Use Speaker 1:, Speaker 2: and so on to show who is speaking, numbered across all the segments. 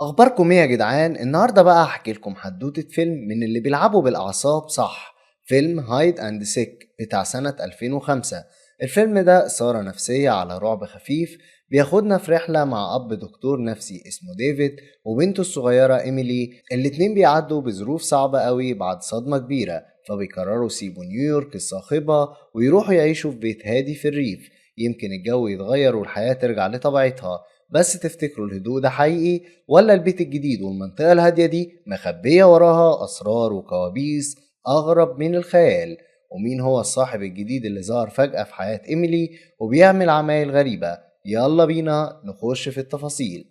Speaker 1: اخباركم ايه يا جدعان؟ النهارده بقى هحكي لكم حدوته فيلم من اللي بيلعبوا بالاعصاب، صح؟ فيلم هايد اند سيك بتاع سنة 2005. الفيلم ده إثارة نفسية على رعب خفيف، بياخدنا في رحلة مع أب دكتور نفسي اسمه ديفيد وبنته الصغيرة إيميلي. الاتنين بيعدوا بظروف صعبة قوي بعد صدمة كبيرة، فبيقرروا يسيبوا نيويورك الصاخبة ويروحوا يعيشوا في بيت هادي في الريف. يمكن الجو يتغير والحياة ترجع لطبيعتها. بس تفتكروا الهدوء ده حقيقي، ولا البيت الجديد والمنطقة الهادية دي مخبية وراها أسرار وكوابيس أغرب من الخيال؟ ومين هو الصاحب الجديد اللي ظهر فجأة في حياة إيميلي وبيعمل عمايل غريبة؟ يلا بينا نخش في التفاصيل.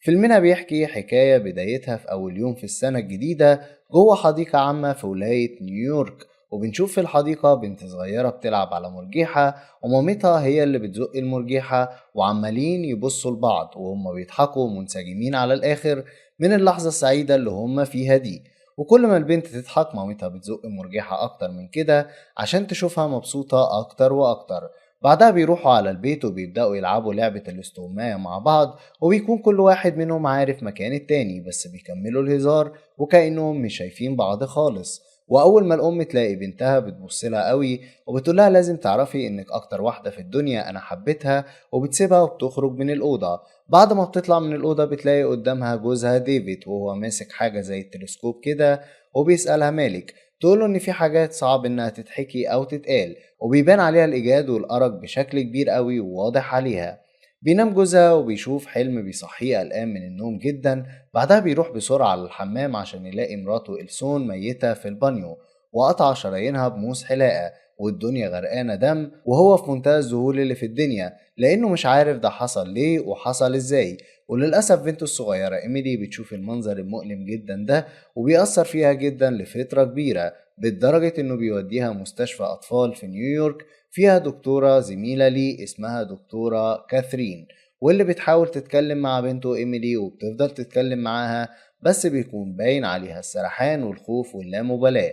Speaker 1: فيلمنا بيحكي حكاية بدايتها في أول يوم في السنة الجديدة جوه حديقة عامة في ولاية نيويورك. وبنشوف في الحديقة بنت صغيرة بتلعب على مرجيحة، ومامتها هي اللي بتزق المرجيحة، وعمالين يبصوا لبعض وهم بيضحكوا منسجمين على الآخر من اللحظة السعيدة اللي هم فيها دي. وكل ما البنت تضحك مامتها بتزق المرجيحة أكتر من كده عشان تشوفها مبسوطة أكتر وأكتر. بعدها بيروحوا على البيت وبيبدأوا يلعبوا لعبة الاستغماية مع بعض، وبيكون كل واحد منهم عارف مكان التاني، بس بيكملوا الهزار وكأنهم مش شايفين بعض خالص. وأول ما الأم تلاقي بنتها بتبصلها قوي وبتقولها لازم تعرفي إنك أكتر واحدة في الدنيا أنا حبيتها، وبتسيبها وبتخرج من الأوضة. بعد ما بتطلع من الأوضة بتلاقي قدامها جوزها ديفيد وهو ماسك حاجة زي التلسكوب كده، وبيسألها مالك. تقوله إن في حاجات صعب إنها تتحكي أو تتقال، وبيبان عليها الإجهاد والأرق بشكل كبير قوي وواضح عليها. بينام جوزها وبيشوف حلم بيصحيه قلقان من النوم جدا. بعدها بيروح بسرعة على الحمام عشان يلاقي مراته إلسون ميتة في البانيو وقطع شرايينها بموس حلاقة، والدنيا غرقانة دم، وهو في منتهى الذهول اللي في الدنيا لأنه مش عارف ده حصل ليه وحصل إزاي. وللأسف بنته الصغيرة إيميلي بتشوف المنظر المؤلم جدا ده وبيأثر فيها جدا لفترة كبيرة، بالدرجة إنه بيوديها مستشفى أطفال في نيويورك فيها دكتورة زميلة لي اسمها دكتورة كاثرين، واللي بتحاول تتكلم مع بنته إيميلي وبتفضل تتكلم معاها، بس بيكون باين عليها السرحان والخوف واللامبالاة.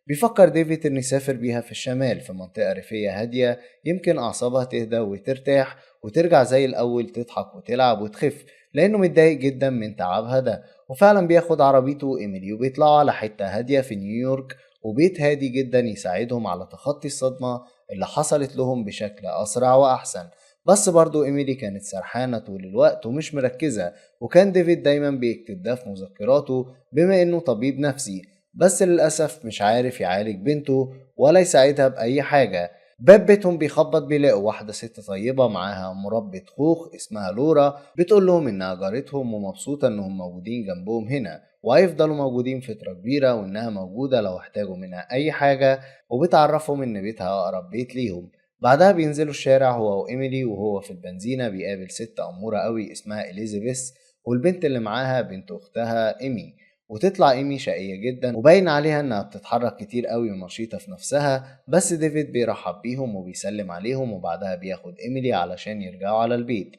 Speaker 1: بيفكر ديفيد إنه يسافر بيها في الشمال في منطقة ريفية هادية، يمكن أعصابها تهدى وترتاح وترجع زي الأول تضحك وتلعب وتخف، لأنه متضايق جدا من تعبها ده. وفعلا بياخد عربيته وإيميلي وبيطلعوا على حتة هادية في نيويورك، وبيت هادي جدا يساعدهم على تخطي الصدمة اللي حصلت لهم بشكل أسرع وأحسن. بس برضو إيميلي كانت سرحانة طول الوقت ومش مركزة، وكان ديفيد دايما بيكتب ده في مذكراته بما إنه طبيب نفسي، بس للأسف مش عارف يعالج بنته ولا يساعدها بأي حاجة. باب بيتهم بيخبط بيلاقوا واحدة ست طيبة معاها مربة خوخ اسمها لورا، بتقول لهم إنها جارتهم ومبسوطة إنهم موجودين جنبهم هنا وهيفضلوا موجودين فترة كبيرة، وإنها موجودة لو احتاجوا منها أي حاجة، وبتعرفهم إن بيتها أقرب بيت ليهم. بعدها بينزلوا الشارع هو وإيميلي، وهو في البنزينة بيقابل ست أمورة قوي اسمها إليزابيث، والبنت اللي معاها بنت أختها إيمي. وتطلع إيمي شقية جدا وباين عليها إنها بتتحرك كتير قوي ونشيطة في نفسها، بس ديفيد بيرحب بيهم وبيسلم عليهم، وبعدها بياخد إيميلي علشان يرجعوا على البيت.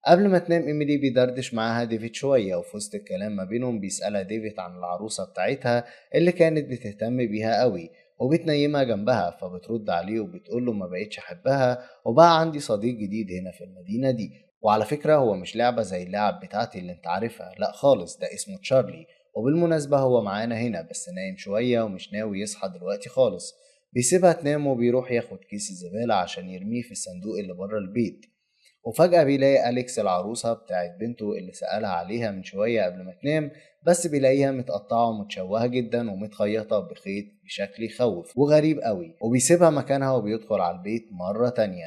Speaker 1: قبل ما تنام إيميلي بيدردش معاها ديفيد شوية، وفي وسط الكلام ما بينهم بيسألها ديفيد عن العروسة بتاعتها اللي كانت بتهتم بيها قوي، وبتنيمها جنبها، فبترد عليه وبتقوله ما بقتش أحبها وبقى عندي صديق جديد هنا في المدينة دي، وعلى فكرة هو مش لعبة زي اللعب بتاعتي اللي انت عارفها، لا خالص، ده اسمه تشارلي، وبالمناسبة هو معانا هنا بس نايم شوية ومش ناوي يصحى دلوقتي خالص. بيسيبها تنام وبيروح ياخد كيس الزبالة عشان يرميه في الصندوق اللي بره البيت. وفجأة بيلاقي أليكس العروسة بتاعت بنته اللي سألها عليها من شوية قبل ما تنام، بس بيلاقيها متقطعة ومتشوهة جدا ومتخيطة بخيط بشكل يخوف وغريب قوي، وبيسيبها مكانها وبيدخل على البيت مرة تانية.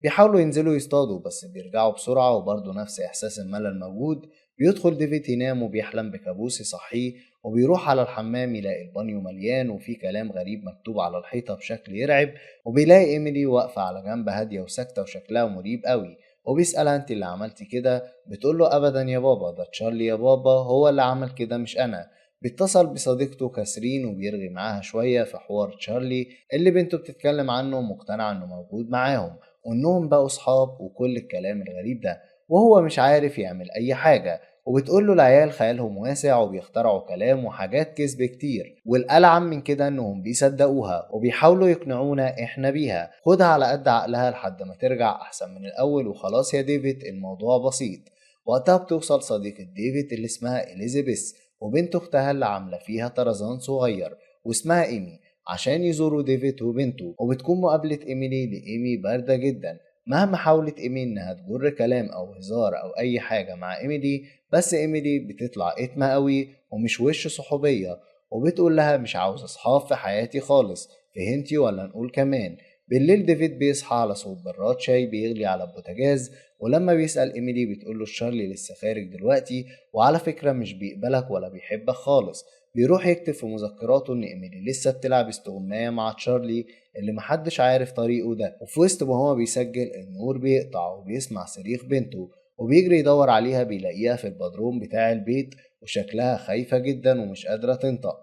Speaker 1: بيحاولوا ينزلوا يصطادوا بس بيرجعوا بسرعة، وبرضه نفس إحساس الملل موجود. بيدخل ديفيد ينام وبيحلم بكابوس يصحيه، وبيروح على الحمام يلاقي البانيو مليان وفيه كلام غريب مكتوب على الحيطة بشكل يرعب، وبيلاقي إيميلي واقفة على جنب هادية وساكتة وشكلها مريب قوي، وبيسألها انت اللي عملتي كده؟ بتقول له ابدا يا بابا، ده تشارلي يا بابا هو اللي عمل كده مش انا. بيتصل بصديقته كاسرين وبيرغي معاها شوية في حوار تشارلي اللي بنته بتتكلم عنه ومقتنعة انه موجود معاهم، وانهم بقوا صحاب وكل الكلام الغريب ده، وهو مش عارف يعمل اي حاجة. وبتقول له العيال خيالهم واسع وبيخترعوا كلام وحاجات كذب كتير، والألعن من كده انهم بيصدقوها وبيحاولوا يقنعونا احنا بيها. خدها على قد عقلها لحد ما ترجع احسن من الاول، وخلاص يا ديفيد الموضوع بسيط. وقتها بتوصل صديقة ديفيد اللي اسمها إليزابيث وبنت أختها اللي عاملة فيها طرزان صغير واسمها إيمي عشان يزوروا ديفيد وبنته. وبتكون مقابلة إيميلي لإيمي باردة جدا مهما حاولت إيمي إنها تجر كلام أو هزار أو أي حاجة مع إيميلي، بس إيميلي بتطلع إتمة قوي ومش وش صحوبية، وبتقول لها مش عاوز أصحاب في حياتي خالص، فهمتي ولا نقول كمان. بالليل ديفيد بيصحى على صوت براد شاي بيغلي على البوتاجاز، ولما بيسأل إيميلي بتقوله شارلي لسه خارج دلوقتي وعلى فكرة مش بيقبلك ولا بيحبك خالص. بيروح يكتب في مذكراته إن إيميلي لسه بتلعب استغماية مع تشارلي اللي محدش عارف طريقه ده. وفي وسط ما هو بيسجل النور بيقطع وبيسمع صريخ بنته وبيجري يدور عليها بيلاقيها في البدروم بتاع البيت وشكلها خايفة جدا ومش قادرة تنطق.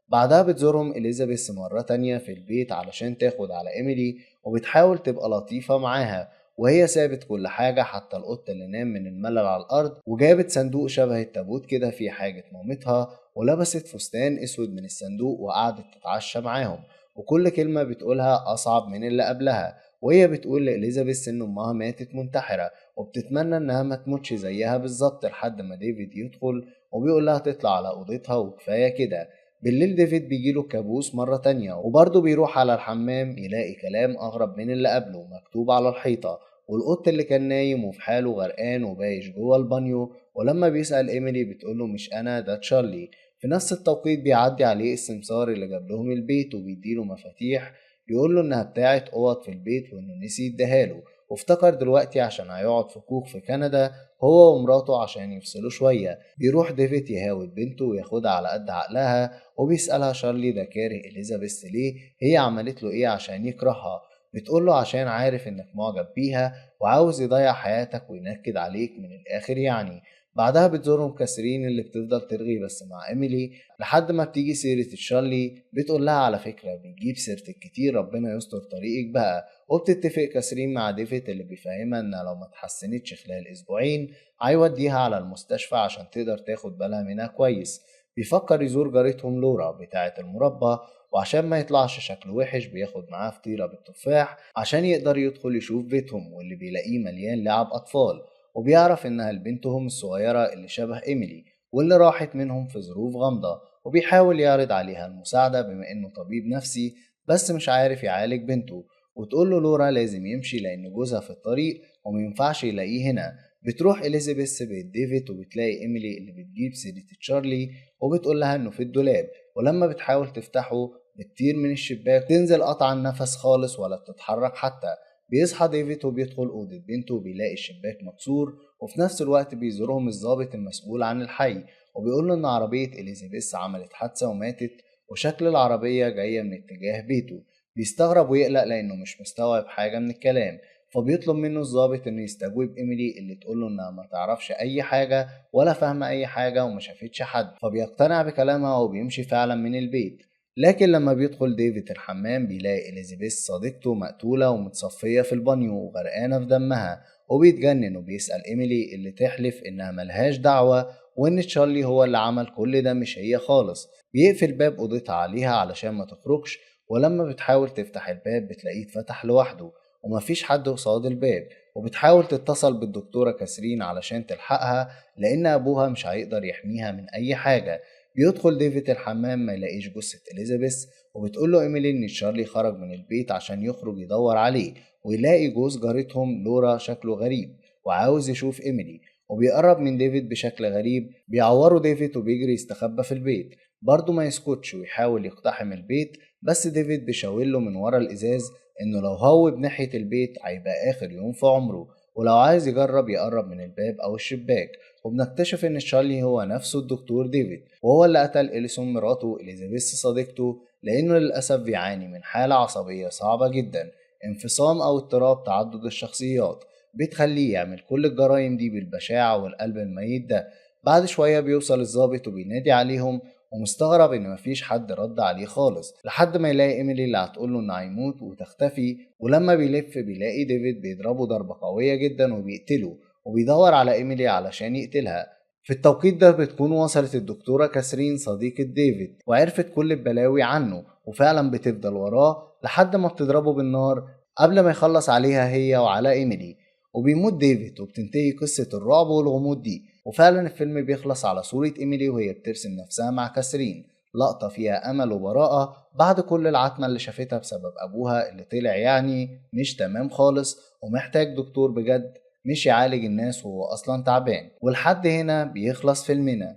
Speaker 1: بعدها بتزورهم إليزابيث مرة تانية في البيت علشان تاخد على إيميلي وبتحاول تبقى لطيفة معاها، وهي سابت كل حاجة حتى القط اللي نام من الملل على الأرض، وجابت صندوق شبه التابوت كده فيه حاجة مامتها، ولبست فستان أسود من الصندوق وقعدت تتعشى معاهم، وكل كلمة بتقولها أصعب من اللي قبلها. وهي بتقول لإليزابيث إن أمها ماتت منتحرة وبتتمنى إنها ما تموتش زيها بالظبط، لحد ما ديفيد يدخل وبيقول لها تطلع على أوضتها وكفاية كده. بالليل ديفيد بيجيله كابوس مرة تانية وبرضه بيروح على الحمام يلاقي كلام أغرب من اللي قبله مكتوب على الحيطة، والقط اللي كان نايم وفي حاله غرقان وبايش جوه البانيو. ولما بيسأل إيميلي بتقوله مش أنا، ده تشارلي. في نفس التوقيت بيعدي عليه السمسار اللي جاب لهم البيت وبيديله مفاتيح بيقوله إنها بتاعت أوض في البيت وإنه نسي يديهاله، وافتكر دلوقتي عشان هيقعد في كوخ في كندا هو ومراته عشان يفصلوا شوية. بيروح ديفيد يهاود بنته وياخدها على قد عقلها، وبيسألها شارلي ده كاره إليزابيث ليه، هي عملت له إيه عشان يكرهها. بتقوله عشان عارف إنك معجب بيها وعاوز يضيع حياتك وينكد عليك من الآخر يعني. بعدها بتزورهم كاسرين اللي بتفضل ترغي بس مع إيميلي لحد ما بتيجي سيرة تشارلي، بتقول لها على فكرة بيجيب سيرتك كتير، ربنا يستر طريقك بقى. وبتتفق كاسرين مع ديفيد اللي بيفهمها إنها لو ما اتحسنتش خلال أسبوعين هيوديها على المستشفى عشان تقدر تاخد بالها منها كويس. بيفكر يزور جارتهم لورا بتاعة المربى، وعشان ما يطلعش شكله وحش بياخد معاه فطيرة بالتفاح عشان يقدر يدخل يشوف بيتهم، واللي بيلاقيه مليان لعب أطفال. وبيعرف إنها لبنتهم الصغيرة اللي شبه إيميلي واللي راحت منهم في ظروف غامضة، وبيحاول يعرض عليها المساعدة بما إنه طبيب نفسي بس مش عارف يعالج بنته. وتقول له لورا لازم يمشي لأن جوزها في الطريق ومينفعش يلاقيه هنا. بتروح إليزابيث بيت ديفيد وبتلاقي إيميلي اللي بتجيب سيرة تشارلي وبتقول لها إنه في الدولاب، ولما بتحاول تفتحه بتطير من الشباك تنزل قطع النفس خالص ولا بتتحرك حتى. بيصحى ديفيد وبيدخل أوضة بنته وبيلاقي الشباك مكسور، وفي نفس الوقت بيزورهم الضابط المسؤول عن الحي وبيقول له إن عربية إليزابيث عملت حادثة وماتت وشكل العربية جاية من اتجاه بيته. بيستغرب ويقلق لأنه مش مستوعب حاجة من الكلام، فبيطلب منه الضابط انه يستجوب ايميلي اللي تقوله انها ما تعرفش اي حاجة ولا فاهمة اي حاجة وما شافتش حد، فبيقتنع بكلامها وبيمشي فعلا من البيت. لكن لما بيدخل ديفيد الحمام بيلاقي إليزابيث صديقته مقتولة ومتصفية في البانيو وغرقانة في دمها، وبيتجنن وبيسأل إيميلي اللي تحلف إنها ملهاش دعوة وإن تشارلي هو اللي عمل كل ده مش هي خالص. بيقفل باب أوضتها عليها علشان ما تخرجش، ولما بتحاول تفتح الباب بتلاقيه اتفتح لوحده ومفيش حد قصاد الباب. وبتحاول تتصل بالدكتورة كاسرين علشان تلحقها لأن أبوها مش هيقدر يحميها من أي حاجة. بيدخل ديفيد الحمام ما يلاقيش جثة إليزابيث، وبتقول له إيميلي إن تشارلي خرج من البيت عشان يخرج يدور عليه ويلاقي جوز جارتهم لورا شكله غريب وعاوز يشوف إيميلي، وبيقرب من ديفيد بشكل غريب. بيعوره ديفيد وبيجري يستخبى في البيت، برضه ما يسكتش ويحاول يقتحم البيت، بس ديفيد بيشاور من ورا الإزاز إنه لو هوب ناحية البيت هيبقى آخر يوم في عمره، ولو عايز يجرب يقرب من الباب أو الشباك. وبنكتشف إن تشارلي هو نفسه الدكتور ديفيد، وهو اللي قتل إليسون مراته إليزابيث صديقته، لأنه للأسف بيعاني من حالة عصبية صعبة جدا، انفصام أو اضطراب تعدد الشخصيات، بتخليه يعمل كل الجرائم دي بالبشاعة والقلب الميت ده. بعد شوية بيوصل الضابط وبينادي عليهم ومستغرب ان مفيش حد رد عليه خالص، لحد ما يلاقي ايميلي اللي هتقوله انه هيموت وتختفي. ولما بيلف بيلاقي ديفيد بيضربه ضربة قوية جدا وبيقتله، وبيدور على ايميلي علشان يقتلها. في التوقيت ده بتكون وصلت الدكتورة كاسرين صديقة ديفيد وعرفت كل البلاوي عنه، وفعلا بتفضل وراه لحد ما بتضربه بالنار قبل ما يخلص عليها هي وعلى ايميلي. وبيموت ديفيد وبتنتهي قصة الرعب والغموض دي. وفعلا الفيلم بيخلص على صورة إيميلي وهي بترسم نفسها مع كاثرين، لقطة فيها أمل وبراءة بعد كل العتمة اللي شافتها بسبب أبوها اللي طلع يعني مش تمام خالص ومحتاج دكتور بجد، مش يعالج الناس وهو أصلا تعبان. ولحد هنا بيخلص فيلمنا.